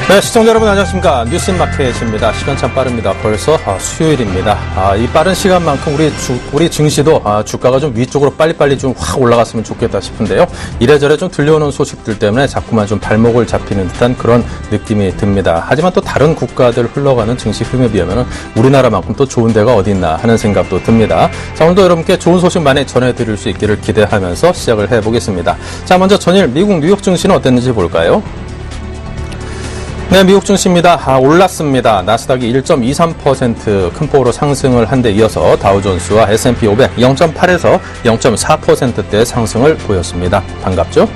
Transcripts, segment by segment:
네, 시청자 여러분 안녕하십니까. 뉴스인마켓입니다. 시간 참 빠릅니다. 벌써 수요일입니다. 이 빠른 시간만큼 우리 증시도 주가가 좀 위쪽으로 빨리빨리 좀 확 올라갔으면 좋겠다 싶은데요. 이래저래 좀 들려오는 소식들 때문에 자꾸만 좀 발목을 잡히는 듯한 그런 느낌이 듭니다. 하지만 또 다른 국가들 흘러가는 증시 흐름에 비하면 우리나라만큼 또 좋은 데가 어디 있나 하는 생각도 듭니다. 자, 오늘도 여러분께 좋은 소식 많이 전해드릴 수 있기를 기대하면서 시작을 해보겠습니다. 자, 먼저 전일 미국 뉴욕 증시는 어땠는지 볼까요? 네, 미국 증시입니다. 올랐습니다. 나스닥이 1.23% 큰 폭으로 상승을 한 데 이어서 다우존스와 S&P 500 0.8에서 0.4%대 상승을 보였습니다. 반갑죠?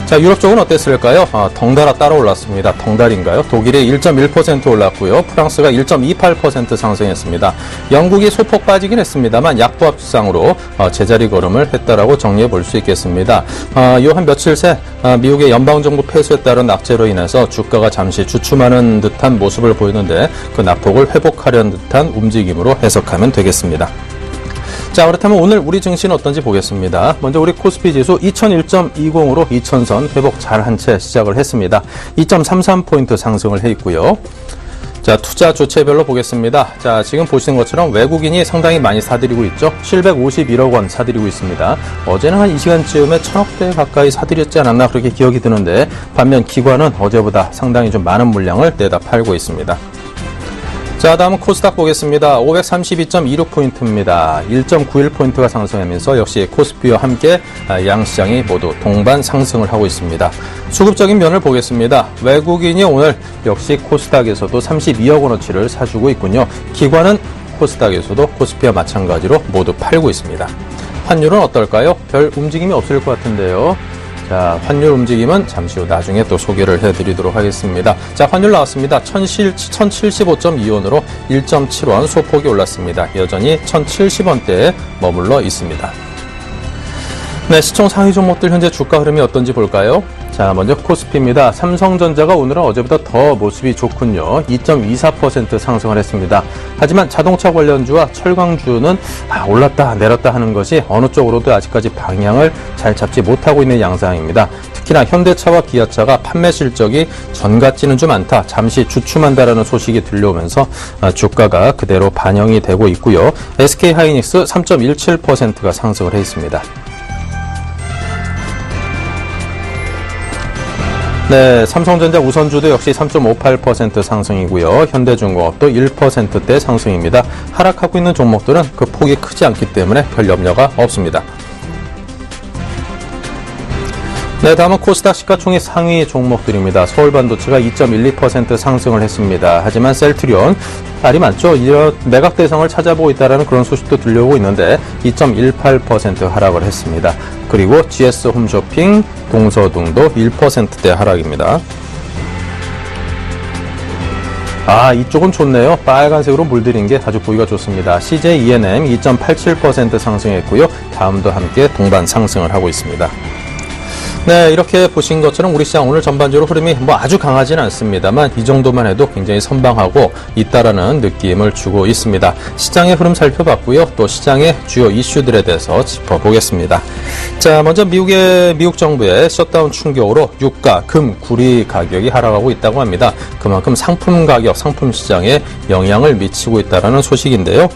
자, 유럽 쪽은 어땠을까요? 덩달아 따라 올랐습니다. 덩달인가요? 독일이 1.1% 올랐고요. 프랑스가 1.28% 상승했습니다. 영국이 소폭 빠지긴 했습니다만 약보합상으로 제자리 걸음을 했다라고 정리해 볼 수 있겠습니다. 요 한 며칠 새 미국의 연방정부 폐쇄에 따른 악재로 인해서 주가가 잠시 주춤하는 듯한 모습을 보이는데 그 낙폭을 회복하려는 듯한 움직임으로 해석하면 되겠습니다. 자, 그렇다면 오늘 우리 증시는 어떤지 보겠습니다. 먼저 우리 코스피 지수 2001.20으로 2000선 회복 잘한 채 시작을 했습니다. 2.33포인트 상승을 해 있고요. 자, 투자 주체별로 보겠습니다. 자, 지금 보시는 것처럼 외국인이 상당히 많이 사들이고 있죠. 751억 원 사들이고 있습니다. 어제는 한 이 시간쯤에 1000억대 가까이 사들였지 않았나 그렇게 기억이 드는데 반면 기관은 어제보다 상당히 좀 많은 물량을 내다 팔고 있습니다. 자, 다음은 코스닥 보겠습니다. 532.26포인트입니다. 1.91포인트가 상승하면서 역시 코스피와 함께 양시장이 모두 동반 상승을 하고 있습니다. 수급적인 면을 보겠습니다. 외국인이 오늘 역시 코스닥에서도 32억 원어치를 사주고 있군요. 기관은 코스닥에서도 코스피와 마찬가지로 모두 팔고 있습니다. 환율은 어떨까요? 별 움직임이 없을 것 같은데요. 자, 환율 움직임은 잠시 후 나중에 또 소개를 해드리도록 하겠습니다. 자, 환율 나왔습니다. 1075.2원으로 1.7원 소폭이 올랐습니다. 여전히 1070원대에 머물러 있습니다. 네, 시총 상위 종목들 현재 주가 흐름이 어떤지 볼까요? 자, 먼저 코스피입니다. 삼성전자가 오늘은 어제보다 더 모습이 좋군요. 2.24% 상승을 했습니다. 하지만 자동차 관련주와 철강주는 올랐다 내렸다 하는 것이 어느 쪽으로도 아직까지 방향을 잘 잡지 못하고 있는 양상입니다. 특히나 현대차와 기아차가 판매 실적이 전 같지는 좀 않다, 잠시 주춤한다라는 소식이 들려오면서 주가가 그대로 반영이 되고 있고요. SK하이닉스 3.17%가 상승을 해 있습니다. 네, 삼성전자 우선주도 역시 3.58% 상승이고요. 현대중공업도 1%대 상승입니다. 하락하고 있는 종목들은 그 폭이 크지 않기 때문에 별 염려가 없습니다. 네, 다음은 코스닥 시가총액 상위 종목들입니다. 서울반도체가 2.12% 상승을 했습니다. 하지만 셀트리온 알이 많죠. 이런 매각 대상을 찾아보고 있다는 그런 소식도 들려오고 있는데 2.18% 하락을 했습니다. 그리고 GS홈쇼핑, 동서등도 1%대 하락입니다. 이쪽은 좋네요. 빨간색으로 물들인 게 아주 보기가 좋습니다. CJ ENM 2.87% 상승했고요. 다음도 함께 동반 상승을 하고 있습니다. 네, 이렇게 보신 것처럼 우리 시장 오늘 전반적으로 흐름이 아주 강하지는 않습니다만 이 정도만 해도 굉장히 선방하고 있다라는 느낌을 주고 있습니다. 시장의 흐름 살펴봤고요. 또 시장의 주요 이슈들에 대해서 짚어보겠습니다. 자, 먼저 미국 정부의 셧다운 충격으로 유가, 금, 구리 가격이 하락하고 있다고 합니다. 그만큼 상품 가격, 상품 시장에 영향을 미치고 있다라는 소식인데요.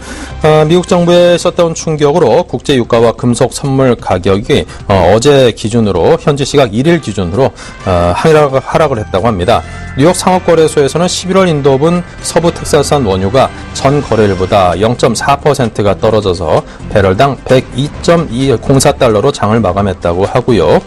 미국 정부의 셧다운 충격으로 국제 유가와 금속 선물 가격이 어제 기준으로 현지 시각 1일 기준으로 하락을 했다고 합니다. 뉴욕 상업거래소에서는 11월 인도분 서부 텍사스산 원유가 전 거래일보다 0.4%가 떨어져서 배럴당 102.04달러로 장을 마감했다고 하고요.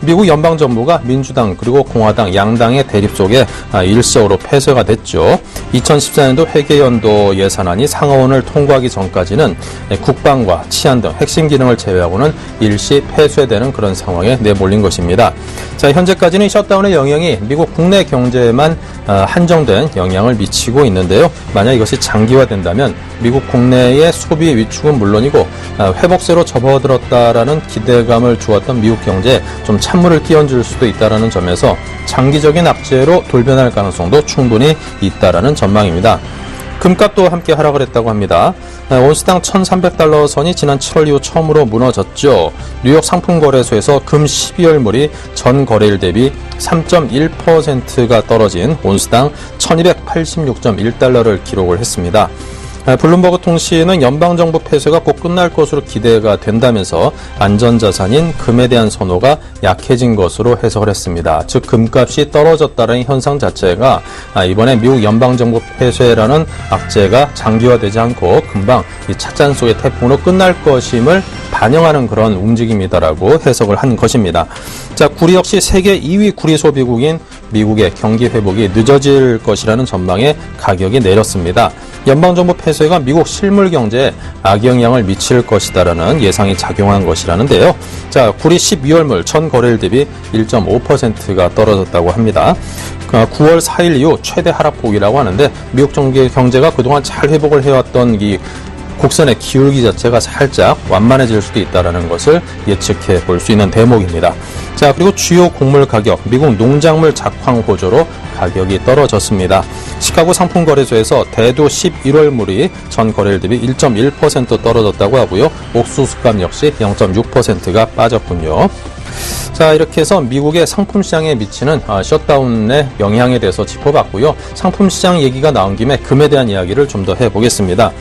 미국 연방정부가 민주당 그리고 공화당 양당의 대립 속에 일시적으로 폐쇄가 됐죠. 2014년도 회계연도 예산안이 상하원을 통과하기 전까지는 국방과 치안 등 핵심 기능을 제외하고는 일시 폐쇄되는 그런 상황에 내몰린 것입니다. 자, 현재까지는 셧다운의 영향이 미국 국내 경제에만 한정된 영향을 미치고 있는데요. 만약 이것이 장기화된다면 미국 국내의 소비 위축은 물론이고 회복세로 접어들었다라는 기대감을 주었던 미국 경제에 좀 찬물을 끼얹을 수도 있다는 점에서 장기적인 악재로 돌변할 가능성도 충분히 있다라는 전망입니다. 금값도 함께 하락을 했다고 합니다. 온스당 1,300달러 선이 지난 7월 이후 처음으로 무너졌죠. 뉴욕 상품거래소에서 금 12월물이 전 거래일 대비 3.1%가 떨어진 온스당 1,286.1달러를 기록을 했습니다. 블룸버그 통신은 연방정부 폐쇄가 곧 끝날 것으로 기대가 된다면서 안전자산인 금에 대한 선호가 약해진 것으로 해석을 했습니다. 즉 금값이 떨어졌다는 현상 자체가 이번에 미국 연방정부 폐쇄라는 악재가 장기화되지 않고 금방 이 찻잔 속의 태풍으로 끝날 것임을 반영하는 그런 움직임이다라고 해석을 한 것입니다. 자, 구리 역시 세계 2위 구리 소비국인 미국의 경기 회복이 늦어질 것이라는 전망에 가격이 내렸습니다. 연방정부 폐쇄가 미국 실물 경제에 악영향을 미칠 것이다라는 예상이 작용한 것이라는데요. 자, 구리 12월물 전 거래일 대비 1.5%가 떨어졌다고 합니다. 9월 4일 이후 최대 하락폭이라고 하는데 미국 경제가 그동안 잘 회복을 해왔던 이 곡선의 기울기 자체가 살짝 완만해질 수도 있다는 것을 예측해 볼 수 있는 대목입니다. 자, 그리고 주요 곡물 가격, 미국 농작물 작황 호조로 가격이 떨어졌습니다. 시카고 상품거래소에서 대도 11월물이 전 거래일 대비 1.1% 떨어졌다고 하고요. 옥수수값 역시 0.6%가 빠졌군요. 자, 이렇게 해서 미국의 상품시장에 미치는 셧다운의 영향에 대해서 짚어봤고요. 상품시장 얘기가 나온 김에 금에 대한 이야기를 좀 더 해보겠습니다.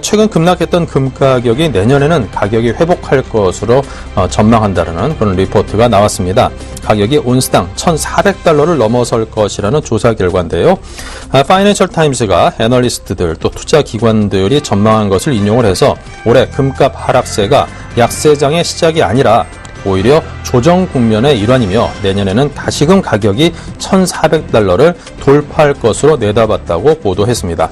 최근 급락했던 금 가격이 내년에는 가격이 회복할 것으로 전망한다는 그런 리포트가 나왔습니다. 가격이 온스당 1,400달러를 넘어설 것이라는 조사 결과인데요. 파이낸셜 타임스가 애널리스트들 또 투자기관들이 전망한 것을 인용을 해서 올해 금값 하락세가 약세장의 시작이 아니라 오히려 조정 국면의 일환이며 내년에는 다시금 가격이 1,400달러를 돌파할 것으로 내다봤다고 보도했습니다.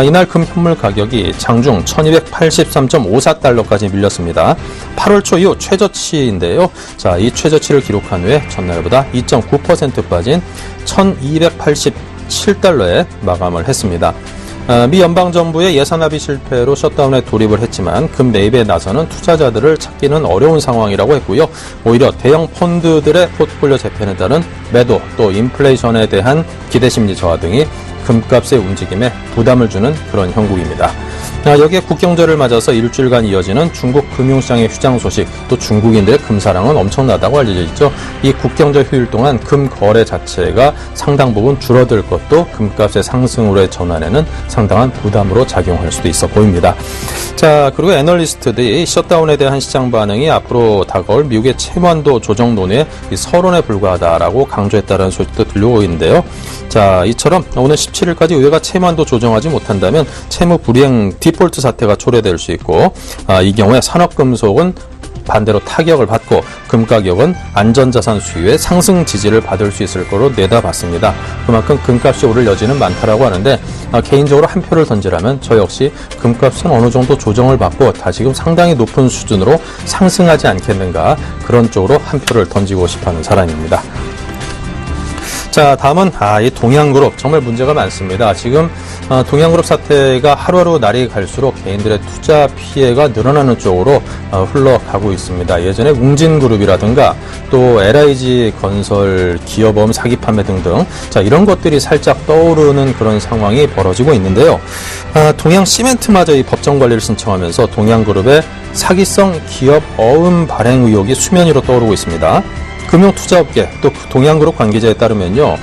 이날 금 현물 가격이 장중 1,283.54달러까지 밀렸습니다. 8월 초 이후 최저치인데요. 자, 이 최저치를 기록한 후에 전날보다 2.9% 빠진 1,287달러에 마감을 했습니다. 미 연방정부의 예산합의 실패로 셧다운에 돌입을 했지만 금 매입에 나서는 투자자들을 찾기는 어려운 상황이라고 했고요. 오히려 대형 펀드들의 포트폴리오 재편에 따른 매도 또 인플레이션에 대한 기대심리 저하 등이 금값의 움직임에 부담을 주는 그런 형국입니다. 여기에 국경절을 맞아서 일주일간 이어지는 중국 금융시장의 휴장 소식, 또 중국인들의 금사랑은 엄청나다고 알려져 있죠. 이 국경절 휴일 동안 금 거래 자체가 상당 부분 줄어들 것도 금값의 상승으로의 전환에는 상당한 부담으로 작용할 수도 있어 보입니다. 자, 그리고 애널리스트들이 셧다운에 대한 시장 반응이 앞으로 다가올 미국의 채무한도 조정 논의에 서론에 불과하다라고 강조했다는 소식도 들려오고 있는데요. 자, 이처럼 오늘 17일까지 의회가 채무한도 조정하지 못한다면 채무 불이행 디폴트 사태가 초래될 수 있고, 이 경우에 산업금속은 반대로 타격을 받고 금 가격은 안전자산 수요의 상승 지지를 받을 수 있을 거로 내다봤습니다. 그만큼 금값이 오를 여지는 많다라고 하는데 개인적으로 한 표를 던지라면 저 역시 금값은 어느 정도 조정을 받고 다시금 상당히 높은 수준으로 상승하지 않겠는가, 그런 쪽으로 한 표를 던지고 싶어하는 사람입니다. 자, 다음은 이 동양그룹 정말 문제가 많습니다. 지금 동양그룹 사태가 하루하루 날이 갈수록 개인들의 투자 피해가 늘어나는 쪽으로 흘러가고 있습니다. 예전에 웅진그룹이라든가 또 LIG 건설 기업보험 사기 판매 등등, 자, 이런 것들이 살짝 떠오르는 그런 상황이 벌어지고 있는데요. 동양시멘트마저 이 법정 관리를 신청하면서 동양그룹의 사기성 기업 어음 발행 의혹이 수면 위로 떠오르고 있습니다. 금융투자업계 또 동양그룹 관계자에 따르면요,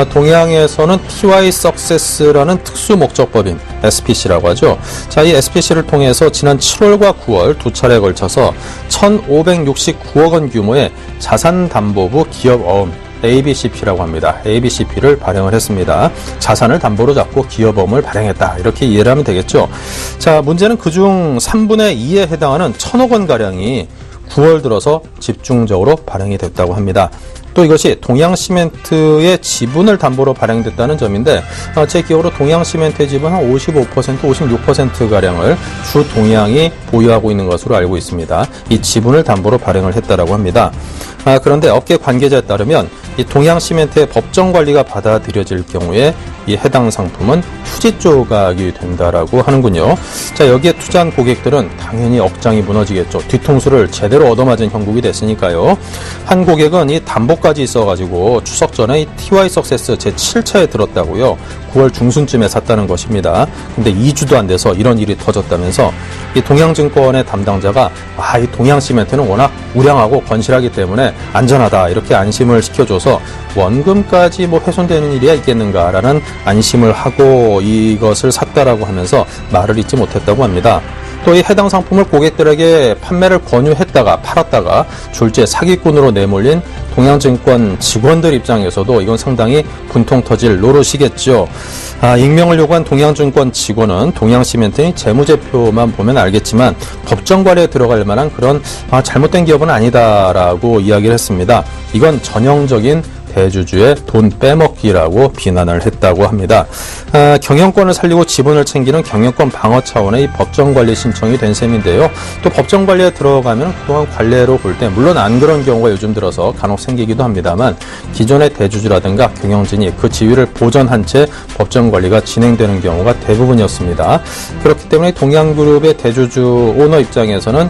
동양에서는 TY 석세스라는 특수목적법인 SPC라고 하죠. 자, 이 SPC를 통해서 지난 7월과 9월 두 차례에 걸쳐서 1,569억 원 규모의 자산담보부 기업어음 ABCP라고 합니다. ABCP를 발행을 했습니다. 자산을 담보로 잡고 기업어음을 발행했다, 이렇게 이해를 하면 되겠죠. 자, 문제는 그중 3분의 2에 해당하는 1,000억 원가량이 9월 들어서 집중적으로 발행이 됐다고 합니다. 또 이것이 동양시멘트의 지분을 담보로 발행됐다는 점인데, 제 기억으로 동양시멘트의 지분 한 55%, 56%가량을 주동양이 보유하고 있는 것으로 알고 있습니다. 이 지분을 담보로 발행을 했다라고 합니다. 그런데 업계 관계자에 따르면 이 동양시멘트의 법정 관리가 받아들여질 경우에 이 해당 상품은 휴지 조각이 된다라고 하는군요. 자, 여기에 투자한 고객들은 당연히 억장이 무너지겠죠. 뒤통수를 제대로 얻어맞은 형국이 됐으니까요. 한 고객은 이 담보 중고까지 있어가지고 추석 전에 이 TY 석세스 제7차에 들었다고요. 9월 중순쯤에 샀다는 것입니다. 근데 2주도 안 돼서 이런 일이 터졌다면서 이 동양증권의 담당자가 이 동양시멘트는 워낙 우량하고 건실하기 때문에 안전하다 이렇게 안심을 시켜줘서 원금까지 뭐 훼손되는 일이야 있겠는가라는 안심을 하고 이것을 샀다라고 하면서 말을 잇지 못했다고 합니다. 또 이 해당 상품을 고객들에게 판매를 권유했다가 팔았다가 졸지에 사기꾼으로 내몰린 동양증권 직원들 입장에서도 이건 상당히 분통 터질 노릇이겠죠. 익명을 요구한 동양증권 직원은 동양시멘트의 재무제표만 보면 알겠지만 법정 관리에 들어갈 만한 그런 잘못된 기업은 아니다라고 이야기를 했습니다. 이건 전형적인 대주주의 돈 빼먹기라고 비난을 했다고 합니다. 경영권을 살리고 지분을 챙기는 경영권 방어 차원의 이 법정관리 신청이 된 셈인데요. 또 법정관리에 들어가면 그동안 관례로 볼 때 물론 안 그런 경우가 요즘 들어서 간혹 생기기도 합니다만 기존의 대주주라든가 경영진이 그 지위를 보전한 채 법정관리가 진행되는 경우가 대부분이었습니다. 그렇기 때문에 동양그룹의 대주주 오너 입장에서는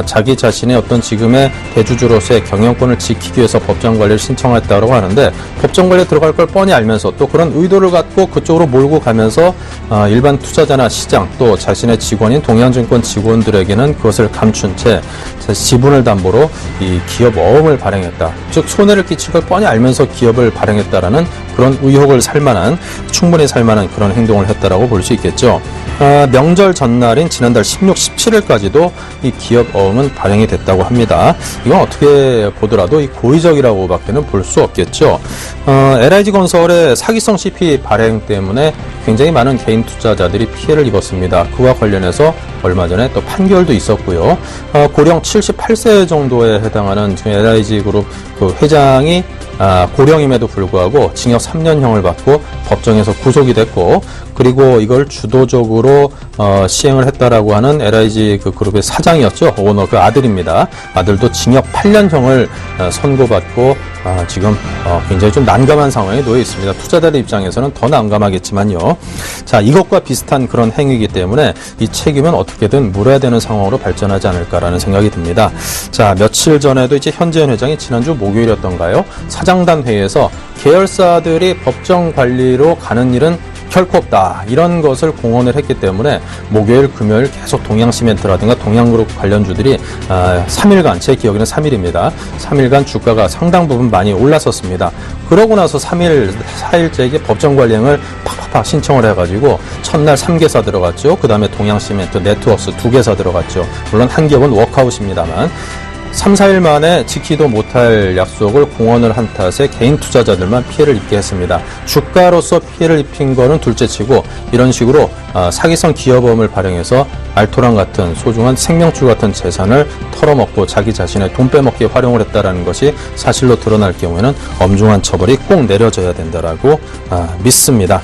자기 자신의 어떤 지금의 대주주로서의 경영권을 지키기 위해서 법정관리를 신청했다고 하는데 법정관리에 들어갈 걸 뻔히 알면서 또 그런 의도를 갖고 그쪽으로 몰고 가면서 일반 투자자나 시장 또 자신의 직원인 동양증권 직원들에게는 그것을 감춘 채 지분을 담보로 이 기업 어음을 발행했다. 즉 손해를 끼칠 걸 뻔히 알면서 기업을 발행했다라는 그런 의혹을 살만한 충분히 살만한 그런 행동을 했다라고 볼 수 있겠죠. 명절 전날인 지난달 16, 17일까지도 이 기업 어음은 발행이 됐다고 합니다. 이건 어떻게 보더라도 이 고의적이라고밖에는 볼 수 없겠죠. LIG건설의 사기성 CP 발행 때문에 굉장히 많은 개인 투자자들이 피해를 입었습니다. 그와 관련해서 얼마 전에 또 판결도 있었고요. 고령 78세 정도에 해당하는 지금 LIG그룹 그 회장이 고령임에도 불구하고 징역 3년형을 받고 법정에서 구속이 됐고 그리고 이걸 주도적으로 시행을 했다라고 하는 LIG 그 그룹의 사장이었죠. 오너 그 아들입니다. 아들도 징역 8년형을 선고받고 지금 굉장히 좀 난감한 상황에 놓여 있습니다. 투자자들 입장에서는 더 난감하겠지만요. 자, 이것과 비슷한 그런 행위이기 때문에 이 책임은 어떻게든 물어야 되는 상황으로 발전하지 않을까라는 생각이 듭니다. 자, 며칠 전에도 이제 현재현 회장이 지난주 목요일이었던가요? 사장단 회의에서 계열사들이 법정 관리로 가는 일은 결코 없다. 이런 것을 공언을 했기 때문에 목요일, 금요일 계속 동양시멘트라든가 동양그룹 관련주들이 3일간, 제 기억에는 3일입니다. 3일간 주가가 상당 부분 많이 올랐었습니다. 그러고 나서 3일, 4일째에 법정관리행을 팍팍팍 신청을 해가지고 첫날 3개사 들어갔죠. 그 다음에 동양시멘트, 네트워크스 2개사 들어갔죠. 물론 한 기업은 워크아웃입니다만 3, 4일 만에 지키도 못할 약속을 공언을 한 탓에 개인 투자자들만 피해를 입게 했습니다. 주가로서 피해를 입힌 거는 둘째치고 이런 식으로 사기성 기업어음을 발행해서 알토란 같은 소중한 생명줄 같은 재산을 털어먹고 자기 자신의 돈 빼먹기에 활용을 했다는 것이 사실로 드러날 경우에는 엄중한 처벌이 꼭 내려져야 된다라고 믿습니다.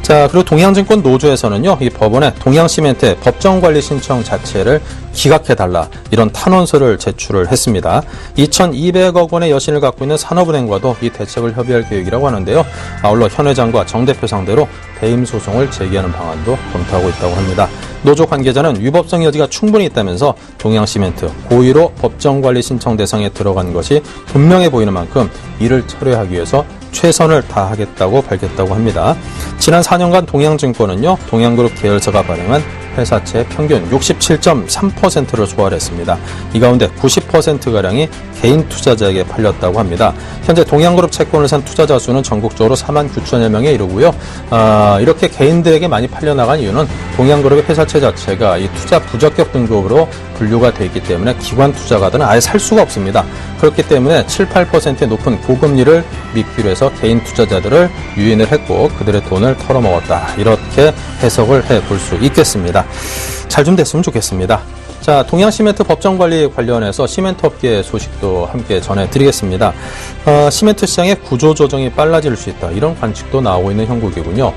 자, 그리고 동양증권 노조에서는요, 이 법원에 동양시멘트의 법정관리 신청 자체를 기각해달라 이런 탄원서를 제출을 했습니다. 2,200억 원의 여신을 갖고 있는 산업은행과도 이 대책을 협의할 계획이라고 하는데요. 아울러 현 회장과 정 대표 상대로 배임 소송을 제기하는 방안도 검토하고 있다고 합니다. 노조 관계자는 위법성 여지가 충분히 있다면서 동양시멘트 고의로 법정관리 신청 대상에 들어간 것이 분명해 보이는 만큼 이를 철회하기 위해서 최선을 다하겠다고 밝혔다고 합니다. 지난 4년간 동양증권은요, 동양그룹 계열사가 발행한 회사채 평균 67.3%를 소화했습니다. 이 가운데 90%가량이 개인 투자자에게 팔렸다고 합니다. 현재 동양그룹 채권을 산 투자자 수는 전국적으로 49,000여 명에 이르고요. 이렇게 개인들에게 많이 팔려나간 이유는 동양그룹의 회사채 자체가 이 투자 부적격 등급으로 분류가 되어 있기 때문에 기관 투자가들은 아예 살 수가 없습니다. 그렇기 때문에 7, 8%의 높은 고금리를 미끼로 해서 개인 투자자들을 유인을 했고 그들의 돈을 털어먹었다. 이렇게 해석을 해볼 수 있겠습니다. 잘 좀 됐으면 좋겠습니다. 자, 동양시멘트 법정관리 관련해서 시멘트업계 소식도 함께 전해드리겠습니다. 시멘트 시장의 구조조정이 빨라질 수 있다. 이런 관측도 나오고 있는 형국이군요.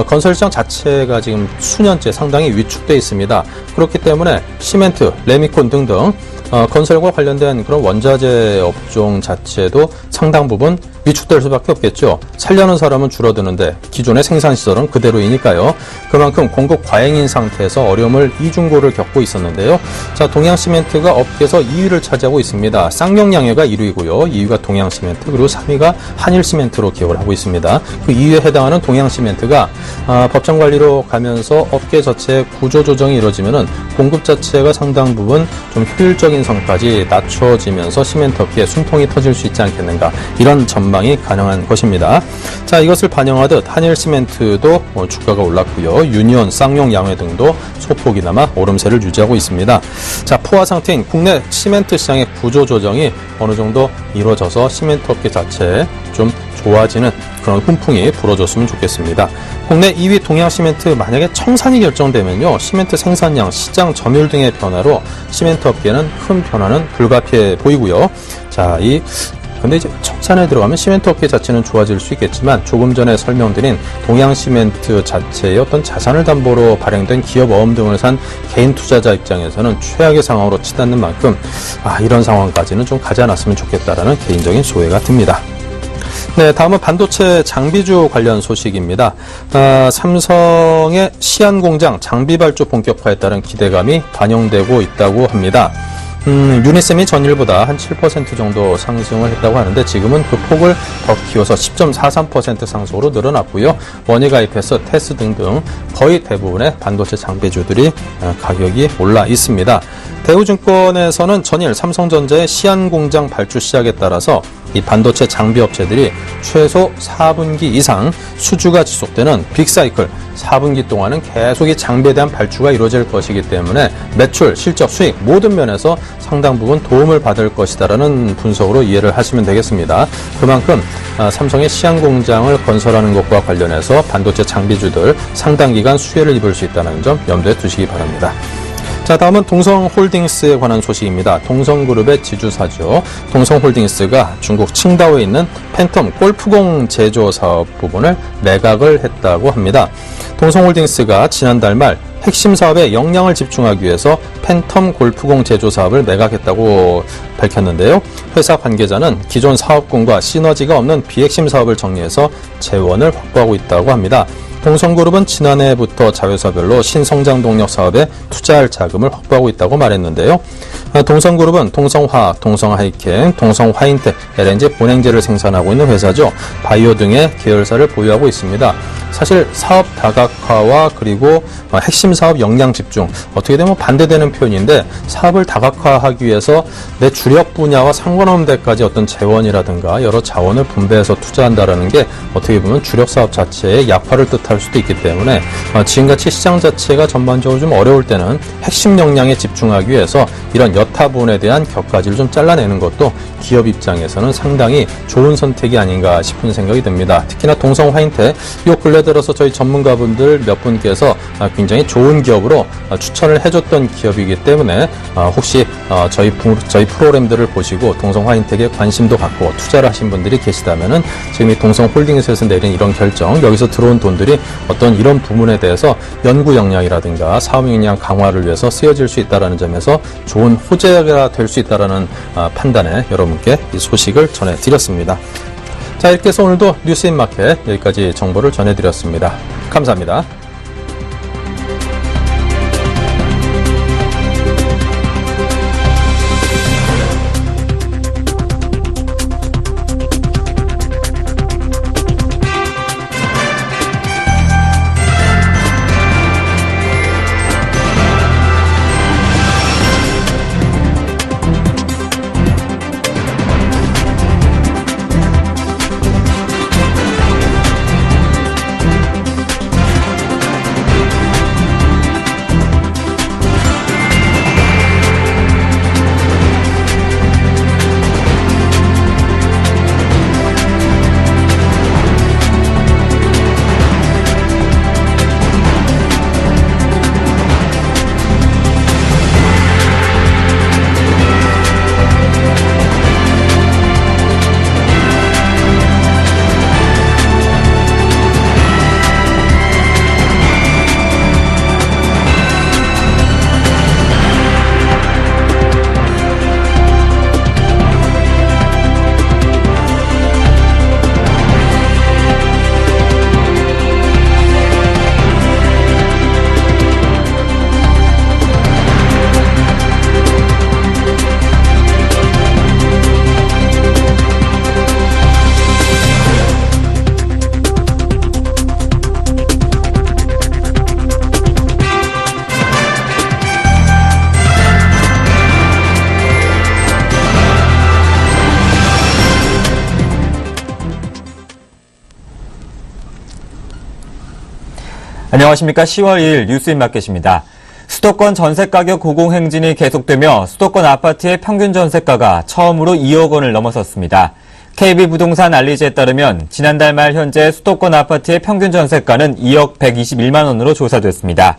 건설시장 자체가 지금 수년째 상당히 위축돼 있습니다. 그렇기 때문에 시멘트, 레미콘 등등 건설과 관련된 그런 원자재 업종 자체도 상당 부분 위축될 수밖에 없겠죠. 살려는 사람은 줄어드는데 기존의 생산시설은 그대로이니까요. 그만큼 공급 과잉인 상태에서 어려움을 이중고를 겪고 있었는데요. 자, 동양시멘트가 업계에서 2위를 차지하고 있습니다. 쌍용양해가 1위고요. 2위가 동양시멘트, 그리고 3위가 한일시멘트로 기억을 하고 있습니다. 그 2위에 해당하는 동양시멘트가 법정관리로 가면서 업계 자체의 구조조정이 이루어지면은 공급 자체가 상당 부분 좀 효율적인 선까지 낮춰지면서 시멘트 업계에 숨통이 터질 수 있지 않겠는가, 이런 전망이 가능한 것입니다. 자, 이것을 반영하듯 한일시멘트도 주가가 올랐고요. 유니온, 쌍용, 양회 등도 소폭이나마 오름세를 유지하고 있습니다. 자, 포화 상태인 국내 시멘트 시장의 구조조정이 어느 정도 이루어져서 시멘트 업계 자체에 좀 좋아지는 그런 훈풍이 불어줬으면 좋겠습니다. 국내 2위 동양시멘트 만약에 청산이 결정되면요, 시멘트 생산량, 시장 점유율 등의 변화로 시멘트 업계는 큰 변화는 불가피해 보이고요. 자, 근데 이제 청산에 들어가면 시멘트 업계 자체는 좋아질 수 있겠지만, 조금 전에 설명드린 동양시멘트 자체의 어떤 자산을 담보로 발행된 기업 어음 등을 산 개인 투자자 입장에서는 최악의 상황으로 치닫는 만큼 이런 상황까지는 좀 가지 않았으면 좋겠다라는 개인적인 소회가 듭니다. 네, 다음은 반도체 장비주 관련 소식입니다. 삼성의 시안 공장 장비 발주 본격화에 따른 기대감이 반영되고 있다고 합니다. 유니셈이 전일보다 한 7% 정도 상승을 했다고 하는데, 지금은 그 폭을 더 키워서 10.43% 상승으로 늘어났고요. 원희가이패스, 테스 등등 거의 대부분의 반도체 장비주들이 가격이 올라 있습니다. 대우증권에서는 전일 삼성전자의 시안 공장 발주 시작에 따라서 이 반도체 장비 업체들이 최소 4분기 이상 수주가 지속되는 빅사이클, 4분기 동안은 계속 이 장비에 대한 발주가 이루어질 것이기 때문에 매출, 실적, 수익 모든 면에서 상당 부분 도움을 받을 것이다라는 분석으로 이해를 하시면 되겠습니다. 그만큼 삼성의 시안 공장을 건설하는 것과 관련해서 반도체 장비주들 상당 기간 수혜를 입을 수 있다는 점 염두에 두시기 바랍니다. 자, 다음은 동성홀딩스에 관한 소식입니다. 동성그룹의 지주사죠. 동성홀딩스가 중국 칭다오에 있는 팬텀 골프공 제조 사업 부분을 매각을 했다고 합니다. 동성홀딩스가 지난달 말 핵심 사업에 역량을 집중하기 위해서 팬텀 골프공 제조 사업을 매각했다고 밝혔는데요. 회사 관계자는 기존 사업군과 시너지가 없는 비핵심 사업을 정리해서 재원을 확보하고 있다고 합니다. 동성그룹은 지난해부터 자회사별로 신성장 동력 사업에 투자할 자금을 확보하고 있다고 말했는데요. 동성그룹은 동성화학, 동성하이켄, 동성화인텍, LNG 본행제를 생산하고 있는 회사죠. 바이오 등의 계열사를 보유하고 있습니다. 사실 사업 다각화와 그리고 핵심 사업 역량 집중, 어떻게 되면 반대되는 표현인데, 사업을 다각화하기 위해서 내 주력 분야와 상관없는 데까지 어떤 재원이라든가 여러 자원을 분배해서 투자한다라는 게 어떻게 보면 주력 사업 자체의 약화를 뜻할 수도 있기 때문에, 지금같이 시장 자체가 전반적으로 좀 어려울 때는 핵심 역량에 집중하기 위해서 이런 여타 부분에 대한 격가지를 좀 잘라내는 것도 기업 입장에서는 상당히 좋은 선택이 아닌가 싶은 생각이 듭니다. 특히나 동성화인텍, 요 근래 들어서 저희 전문가분들 몇 분께서 굉장히 좋은 기업으로 추천을 해줬던 기업이기 때문에 혹시 저희 프로그램들을 보시고 동성화인텍에 관심도 갖고 투자를 하신 분들이 계시다면은 지금 이 동성홀딩스에서 내린 이런 결정, 여기서 들어온 돈들이 어떤 이런 부분에 대해서 연구 역량이라든가 사업 역량 강화를 위해서 쓰여질 수 있다는 점에서 좋은 호재가 될 수 있다는 판단에 여러분께 이 소식을 전해드렸습니다. 자, 이렇게 해서 오늘도 뉴스인마켓 여기까지 정보를 전해드렸습니다. 감사합니다. 안녕하십니까. 10월 2일 뉴스인 마켓입니다. 수도권 전세가격 고공행진이 계속되며 수도권 아파트의 평균 전세가가 처음으로 2억 원을 넘어섰습니다. KB부동산 알리지에 따르면 지난달 말 현재 수도권 아파트의 평균 전세가는 2억 121만 원으로 조사됐습니다.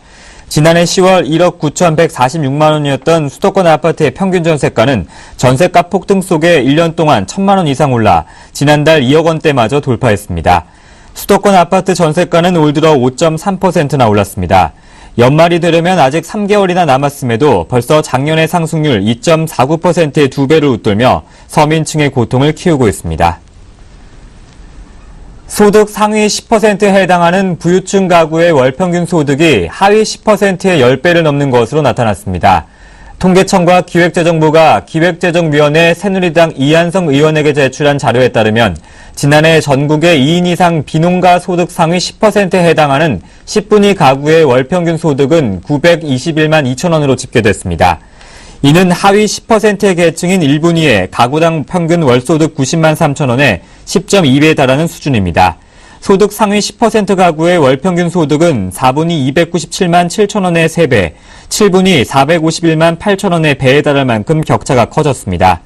지난해 10월 1억 9,146만 원이었던 수도권 아파트의 평균 전세가는 전세가 폭등 속에 1년 동안 1,000만 원 이상 올라 지난달 2억 원대마저 돌파했습니다. 수도권 아파트 전세가는 올 들어 5.3%나 올랐습니다. 연말이 되려면 아직 3개월이나 남았음에도 벌써 작년의 상승률 2.49%의 2배를 웃돌며 서민층의 고통을 키우고 있습니다. 소득 상위 10%에 해당하는 부유층 가구의 월평균 소득이 하위 10%의 10배를 넘는 것으로 나타났습니다. 통계청과 기획재정부가 기획재정위원회 새누리당 이한성 의원에게 제출한 자료에 따르면 지난해 전국의 2인 이상 비농가 소득 상위 10%에 해당하는 10분위 가구의 월평균 소득은 921만 2천 원으로 집계됐습니다. 이는 하위 10%의 계층인 1분위의 가구당 평균 월소득 90만 3천 원에 10.2배에 달하는 수준입니다. 소득 상위 10% 가구의 월평균 소득은 4분위 297만 7천 원의 3배, 7분위 451만 8천 원의 배에 달할 만큼 격차가 커졌습니다.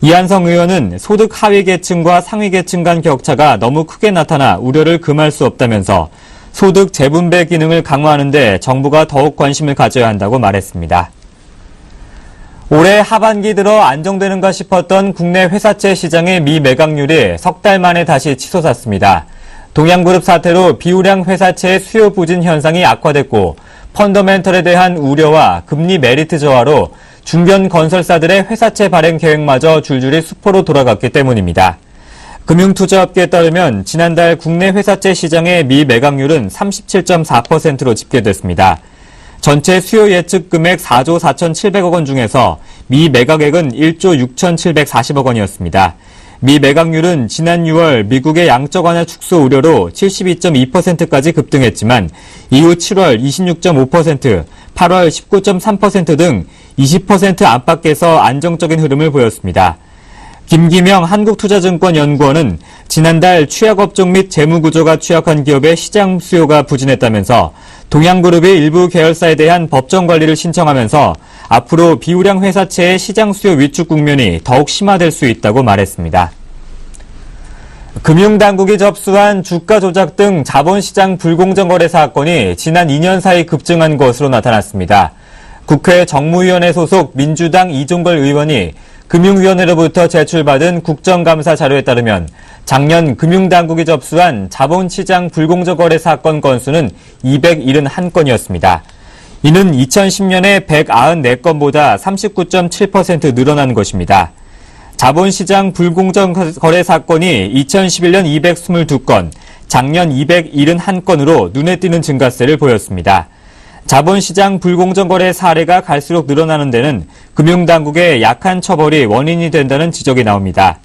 이한성 의원은 소득 하위 계층과 상위 계층 간 격차가 너무 크게 나타나 우려를 금할 수 없다면서 소득 재분배 기능을 강화하는 데 정부가 더욱 관심을 가져야 한다고 말했습니다. 올해 하반기 들어 안정되는가 싶었던 국내 회사채 시장의 미매각률이 석 달 만에 다시 치솟았습니다. 동양그룹 사태로 비우량 회사채의 수요 부진 현상이 악화됐고 펀더멘털에 대한 우려와 금리 메리트 저하로 중견 건설사들의 회사채 발행 계획마저 줄줄이 수포로 돌아갔기 때문입니다. 금융투자업계에 따르면 지난달 국내 회사채 시장의 미매각률은 37.4%로 집계됐습니다. 전체 수요 예측 금액 4조 4,700억 원 중에서 미매각액은 1조 6,740억 원이었습니다. 미매각률은 지난 6월 미국의 양적 완화 축소 우려로 72.2%까지 급등했지만 이후 7월 26.5%, 8월 19.3% 등 20% 안팎에서 안정적인 흐름을 보였습니다. 김기명 한국투자증권연구원은 지난달 취약업종 및 재무구조가 취약한 기업의 시장 수요가 부진했다면서 동양그룹이 일부 계열사에 대한 법정 관리를 신청하면서 앞으로 비우량 회사채의 시장 수요 위축 국면이 더욱 심화될 수 있다고 말했습니다. 금융당국이 접수한 주가 조작 등 자본시장 불공정 거래 사건이 지난 2년 사이 급증한 것으로 나타났습니다. 국회 정무위원회 소속 민주당 이종걸 의원이 금융위원회로부터 제출받은 국정감사 자료에 따르면 작년 금융당국이 접수한 자본시장 불공정 거래 사건 건수는 271건이었습니다. 이는 2010년에 194건보다 39.7% 늘어난 것입니다. 자본시장 불공정 거래 사건이 2011년 222건, 작년 271건으로 눈에 띄는 증가세를 보였습니다. 자본시장 불공정 거래 사례가 갈수록 늘어나는 데는 금융당국의 약한 처벌이 원인이 된다는 지적이 나옵니다.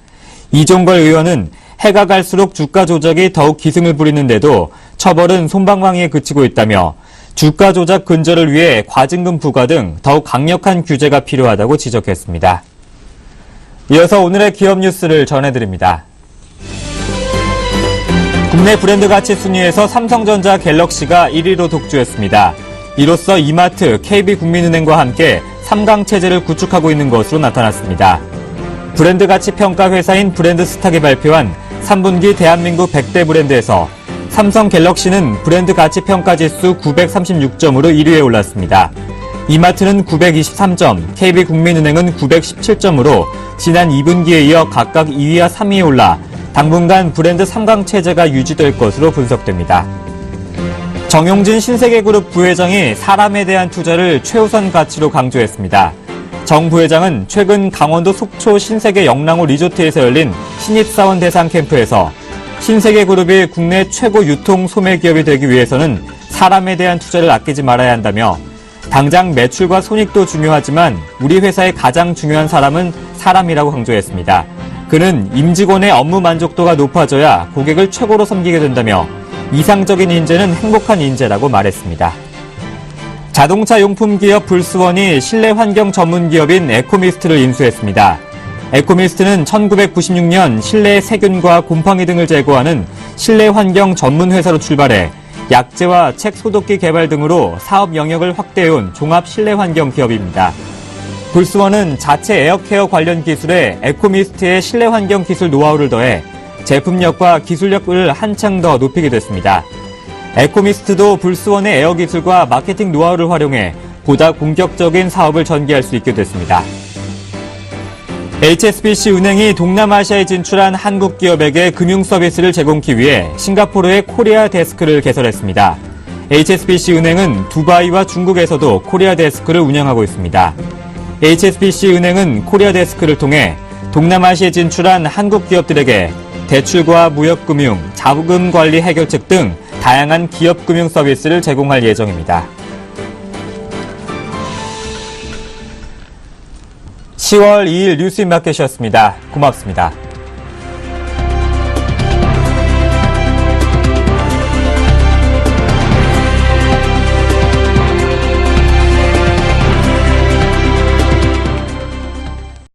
이종걸 의원은 해가 갈수록 주가 조작이 더욱 기승을 부리는데도 처벌은 솜방망이에 그치고 있다며 주가 조작 근절을 위해 과징금 부과 등 더욱 강력한 규제가 필요하다고 지적했습니다. 이어서 오늘의 기업 뉴스를 전해드립니다. 국내 브랜드 가치 순위에서 삼성전자 갤럭시가 1위로 독주했습니다. 이로써 이마트, KB국민은행과 함께 3강 체제를 구축하고 있는 것으로 나타났습니다. 브랜드 가치 평가 회사인 브랜드스탁이 발표한 3분기 대한민국 100대 브랜드에서 삼성 갤럭시는 브랜드 가치 평가 지수 936점으로 1위에 올랐습니다. 이마트는 923점, KB국민은행은 917점으로 지난 2분기에 이어 각각 2위와 3위에 올라 당분간 브랜드 3강 체제가 유지될 것으로 분석됩니다. 정용진 신세계그룹 부회장이 사람에 대한 투자를 최우선 가치로 강조했습니다. 정 부회장은 최근 강원도 속초 신세계 영랑호 리조트에서 열린 신입사원 대상 캠프에서 신세계그룹이 국내 최고 유통 소매 기업이 되기 위해서는 사람에 대한 투자를 아끼지 말아야 한다며 당장 매출과 손익도 중요하지만 우리 회사의 가장 중요한 사람은 사람이라고 강조했습니다. 그는 임직원의 업무 만족도가 높아져야 고객을 최고로 섬기게 된다며 이상적인 인재는 행복한 인재라고 말했습니다. 자동차 용품 기업 불스원이 실내 환경 전문 기업인 에코미스트를 인수했습니다. 에코미스트는 1996년 실내 세균과 곰팡이 등을 제거하는 실내 환경 전문 회사로 출발해 약재와 책 소독기 개발 등으로 사업 영역을 확대해온 종합 실내 환경 기업입니다. 불스원은 자체 에어케어 관련 기술에 에코미스트의 실내 환경 기술 노하우를 더해 제품력과 기술력을 한층 더 높이게 됐습니다. 에코미스트도 불스원의 에어 기술과 마케팅 노하우를 활용해 보다 공격적인 사업을 전개할 수 있게 됐습니다. HSBC 은행이 동남아시아에 진출한 한국 기업에게 금융 서비스를 제공하기 위해 싱가포르의 코리아 데스크를 개설했습니다. HSBC 은행은 두바이와 중국에서도 코리아 데스크를 운영하고 있습니다. HSBC 은행은 코리아 데스크를 통해 동남아시아에 진출한 한국 기업들에게 대출과 무역금융, 자금 관리 해결책 등 다양한 기업 금융 서비스를 제공할 예정입니다. 10월 2일 뉴스인마켓이었습니다. 고맙습니다.